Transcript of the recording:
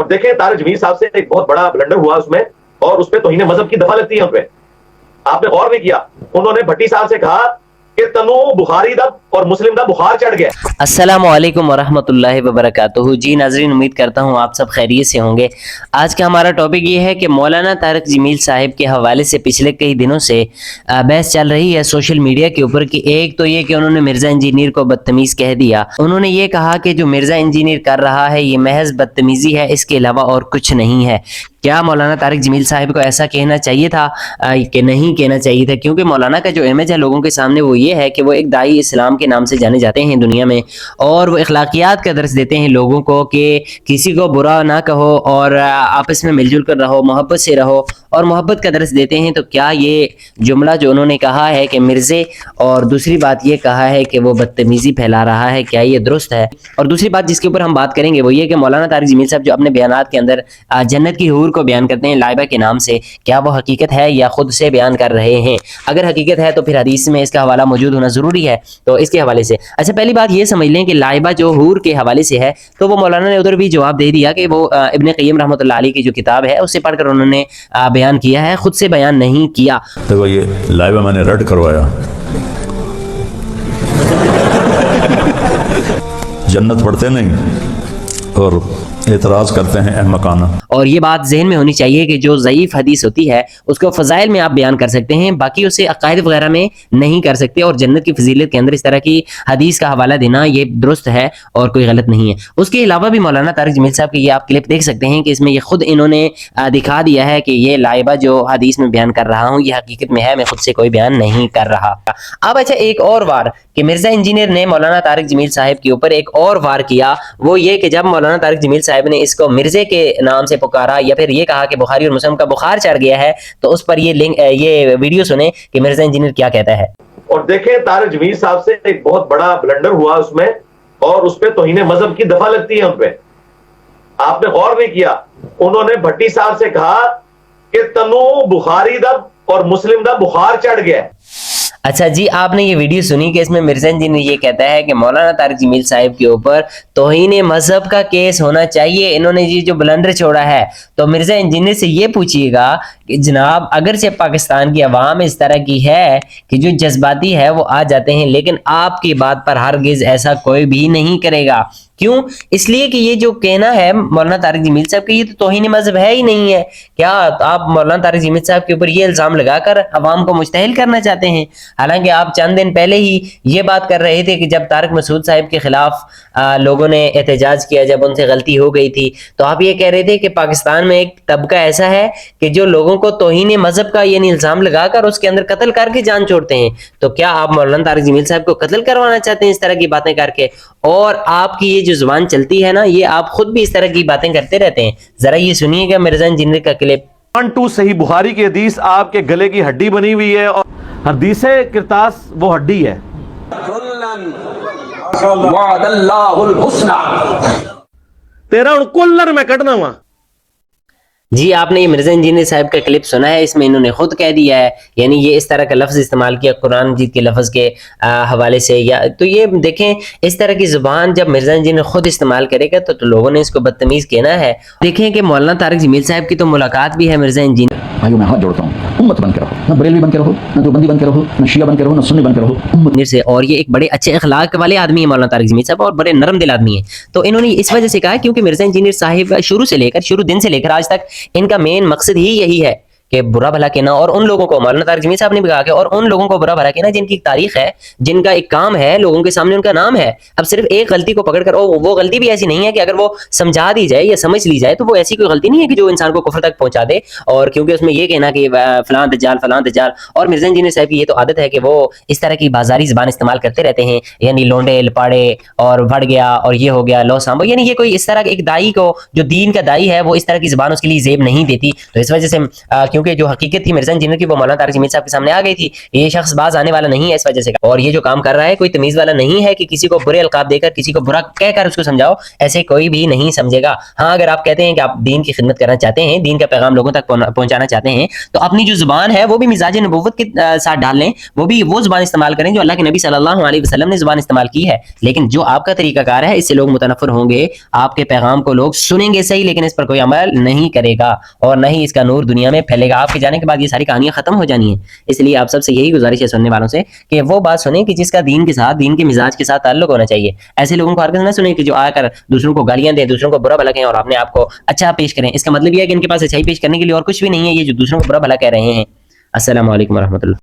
اور دیکھیں طارق جمیل صاحب سے ایک بہت بڑا بلنڈر ہوا اس میں، اور اس پہ توہین مذہب کی دفعہ لگتی ہے ان پہ. آپ نے غور نہیں کیا، انہوں نے بھٹی صاحب سے کہا کہ تنو بخاری دا اور مسلم دا بخار چڑھ گیا. السلام علیکم ورحمۃ اللہ وبرکاتہ. جی ناظرین، امید کرتا ہوں آپ سب خیریت سے ہوں گے. آج کا ہمارا ٹاپک یہ ہے کہ مولانا طارق جمیل صاحب کے حوالے سے پچھلے کئی دنوں سے بحث چل رہی ہے سوشل میڈیا کے اوپر کہ ایک تو یہ کہ انہوں نے مرزا انجینئر کو بدتمیز کہہ دیا. انہوں نے یہ کہا کہ جو مرزا انجینئر کر رہا ہے یہ محض بدتمیزی ہے، اس کے علاوہ اور کچھ نہیں ہے. کیا مولانا طارق جمیل صاحب کو ایسا کہنا چاہیے تھا کہ نہیں کہنا چاہیے تھا؟ کیونکہ مولانا کا جو امیج ہے لوگوں کے سامنے وہ یہ ہے کہ وہ ایک داعی اسلام کے نام سے جانے جاتے ہیں دنیا میں، اور وہ اخلاقیات کا درس دیتے ہیں لوگوں کو کہ کسی کو برا نہ کہو اور آپس میں مل جل کر رہو، محبت سے رہو، اور محبت کا درس دیتے ہیں. تو کیا یہ جملہ جو انہوں نے کہا ہے کہ مرزے، اور دوسری بات یہ کہا ہے کہ وہ بدتمیزی پھیلا رہا ہے، کیا یہ درست ہے؟ اور دوسری بات جس کے اوپر ہم بات کریں گے وہ یہ کہ مولانا طارق جمیل صاحب جو اپنے بیانات کے اندر جنت کی حور کو بیان کرتے ہیں لائبہ کے نام سے، کیا وہ حقیقت ہے یا خود سے بیان کر رہے ہیں؟ اگر حقیقت ہے تو پھر حدیث میں اس کا حوالہ موجود ہونا ضروری ہے. تو اس کے حوالے سے اچھا پہلی بات یہ سمجھ لیں کہ لائبہ جو حور کے حوالے سے ہے تو وہ مولانا نے ادھر بھی جواب دے دیا کہ وہ ابن قیم رحمۃ اللہ علیہ کی جو کتاب ہے اسے پڑھ کر انہوں نے بیان کیا ہے، خود سے بیان نہیں کیا. دیکھو یہ لائبہ میں نے رد کروایا، جنت پڑھتے نہیں اور اعتراض کرتے ہیں احمقانہ. اور یہ بات ذہن میں ہونی چاہیے کہ جو ضعیف حدیث ہوتی ہے اس کو فضائل میں آپ بیان کر سکتے ہیں، باقی اسے عقائد وغیرہ میں نہیں کر سکتے. اور جنت کی فضیلت کے اندر اس طرح کی حدیث کا حوالہ دینا یہ درست ہے اور کوئی غلط نہیں ہے. اس کے علاوہ بھی مولانا طارق جمیل صاحب کی یہ آپ کلپ دیکھ سکتے ہیں کہ اس میں یہ خود انہوں نے دکھا دیا ہے کہ یہ لائبہ جو حدیث میں بیان کر رہا ہوں یہ حقیقت میں ہے، میں خود سے کوئی بیان نہیں کر رہا. اب اچھا ایک اور وار کہ مرزا انجینئر نے مولانا طارق جمیل صاحب کے اوپر ایک اور وار کیا، وہ یہ کہ جب مولانا طارق جمیل صاحب نے اس کو مرزے کے نام سے پکارا یا پھر یہ کہا کہ بخاری اور مسلم کا بخار چڑھ گیا ہے، تو اس پر یہ ویڈیو سنیں کہ مرزا انجینئر کیا کہتا ہے. اور دیکھیں طارق جمیل صاحب سے ایک بہت بڑا بلنڈر ہوا اس میں، اور اس پہ توہین مذہب کی دفعہ لگتی ہے ان پہ. آپ نے غور نہیں کیا، انہوں نے بھٹی صاحب سے کہا کہ تنو بخاری دا اور مسلم دا بخار چڑھ گیا. اچھا جی، آپ نے یہ ویڈیو سنی کہ اس میں مرزا انجینئر یہ کہتا ہے کہ مولانا طارق جمیل صاحب کے اوپر توہین مذہب کا کیس ہونا چاہیے. انہوں نے یہ جو بلنڈر چھوڑا ہے تو مرزا انجینئر سے یہ پوچھیے گا کہ جناب اگرچہ پاکستان کی عوام اس طرح کی ہے کہ جو جذباتی ہے وہ آ جاتے ہیں، لیکن آپ کی بات پر ہرگز ایسا کوئی بھی نہیں کرے گا. کیوں؟ اس لیے کہ یہ جو کہنا ہے مولانا طارق جمیل صاحب کے یہ تو توہین مذہب ہے ہی نہیں ہے. کیا آپ مولانا طارق جمیل صاحب کے اوپر یہ الزام لگا کر عوام کو مجتہل کرنا چاہتے ہیں؟ حالانکہ آپ چند دن پہلے ہی یہ بات کر رہے تھے کہ جب طارق مسعود صاحب کے خلاف لوگوں نے احتجاج کیا، جب ان سے غلطی ہو گئی تھی، تو آپ یہ کہہ رہے تھے کہ پاکستان میں ایک طبقہ ایسا ہے کہ جو لوگوں کو توہین مذہب کا یعنی الزام لگا کر اس کے اندر قتل کر کے جان چھوڑتے ہیں. تو کیا آپ مولانا طارق جمیل صاحب کو قتل کروانا چاہتے ہیں اس طرح کی باتیں کر کے؟ اور آپ کی یہ جو زبان چلتی ہے نا، یہ آپ خود بھی اس طرح کی باتیں کرتے رہتے ہیں. ذرا یہ سنیے گا مرزا انجینئر کا کلپ. 1-2 صحیح بخاری کی حدیث آپ کے گلے کی ہڈی بنی ہوئی ہے، اور حدیث کرتاس وہ ہڈی ہے. تیرا ان کلر میں کٹنا ہوا. جی آپ نے یہ مرزا انجینئر صاحب کا کلپ سنا ہے، اس میں انہوں نے خود کہہ دیا ہے، یعنی یہ اس طرح کا لفظ استعمال کیا قرآن مجید کے لفظ کے حوالے سے. یا تو یہ دیکھیں اس طرح کی زبان جب مرزا انجینئر خود استعمال کرے گا تو لوگوں نے اس کو بدتمیز کہنا ہے. دیکھیں کہ مولانا طارق جمیل صاحب کی تو ملاقات بھی ہے مرزا انجینئر. بھائیو میں ہاتھ جوڑتا ہوں، امت بن کے رہو، نہ بریلوی بن کے رہو، نہ دیوبندی بن کے رہو، نہ شیعہ بن کے رہو، نہ سنی بن کے رہو، امت سے. اور یہ ایک بڑے اچھے اخلاق والے آدمی ہیں مولانا طارق جمیل صاحب، اور بڑے نرم دل آدمی ہیں. تو انہوں نے اس وجہ سے کہا کیونکہ مرزا انجینئر صاحب شروع دن سے لے کر آج تک ان کا مین مقصد ہی یہی ہے کہ برا بھلا کہنا، اور ان لوگوں کو مولانا طارق جمیل صاحب نے بھی کہا کہ اور ان لوگوں کو برا بھلا کہنا جن کی تاریخ ہے، جن کا ایک کام ہے، لوگوں کے سامنے ان کا نام ہے. اب صرف ایک غلطی کو پکڑ کر وہ غلطی بھی ایسی نہیں ہے کہ اگر وہ سمجھا دی جائے یا سمجھ لی جائے تو وہ ایسی کوئی غلطی نہیں ہے کہ جو انسان کو کفر تک پہنچا دے. اور کیونکہ اس میں یہ کہنا کہ فلاں دجال فلاں دجال، اور مرزا انجینئر صاحب کی یہ تو عادت ہے کہ وہ اس طرح کی بازاری زبان استعمال کرتے رہتے ہیں، یعنی لونڈے لپاڑے اور بڑھ گیا اور یہ ہو گیا لو سامبو، یعنی یہ کوئی اس طرح ایک دائی کو جو دین کا دائی ہے وہ اس طرح کی زبان اس کے لیے زیب نہیں دیتی. تو اس وجہ سے کیونکہ جو حقیقت تھی مرزا انجینئر کی وہ مولانا طارق جمیل صاحب کے سامنے آ گئی تھی. یہ شخص باز آنے والا نہیں ہے اس وجہ سے, اور یہ جو کام کر رہا ہے کوئی تمیز والا نہیں ہے کہ کسی کو برے القاب دے کر کسی کو برا کہہ کر اس کو سمجھاؤ, ایسے کوئی بھی نہیں سمجھے گا. ہاں اگر آپ کہتے ہیں کہ آپ دین کی خدمت کرنا چاہتے ہیں, دین کا پیغام لوگوں تک پہنچانا چاہتے ہیں, تو اپنی جو زبان ہے وہ بھی مزاج نبوت کے ساتھ ڈال لیں, وہ زبان استعمال کریں جو اللہ کے نبی صلی اللہ علیہ وسلم نے زبان استعمال کی ہے. لیکن جو آپ کا طریقہ کار ہے اس سے لوگ متنفر ہوں گے, آپ کے پیغام کو لوگ سنیں گے صحیح لیکن اس پر کوئی عمل نہیں کرے گا, اور نہ ہی اس کا نور دنیا میں پھیلے گا. آپ کے جانے کے بعد یہ ساری کہانیاں ختم ہو جانی ہیں. اس لیے آپ سب سے یہی گزارش ہے سننے والوں سے کہ وہ بات سنیں کہ جس کا دین کے ساتھ, دین کے مزاج کے ساتھ تعلق ہونا چاہیے. ایسے لوگوں کو ہرگز نہ سنیں کہ جو آ کر دوسروں کو گالیاں دیں, دوسروں کو برا بھلا کہیں اور اپنے آپ کو اچھا پیش کریں. اس کا مطلب یہ ہے کہ ان کے پاس اچھائی پیش کرنے کے لیے اور کچھ بھی نہیں ہے, یہ جو دوسروں کو برا بھلا کہہ رہے ہیں. السلام علیکم ورحمۃ اللہ.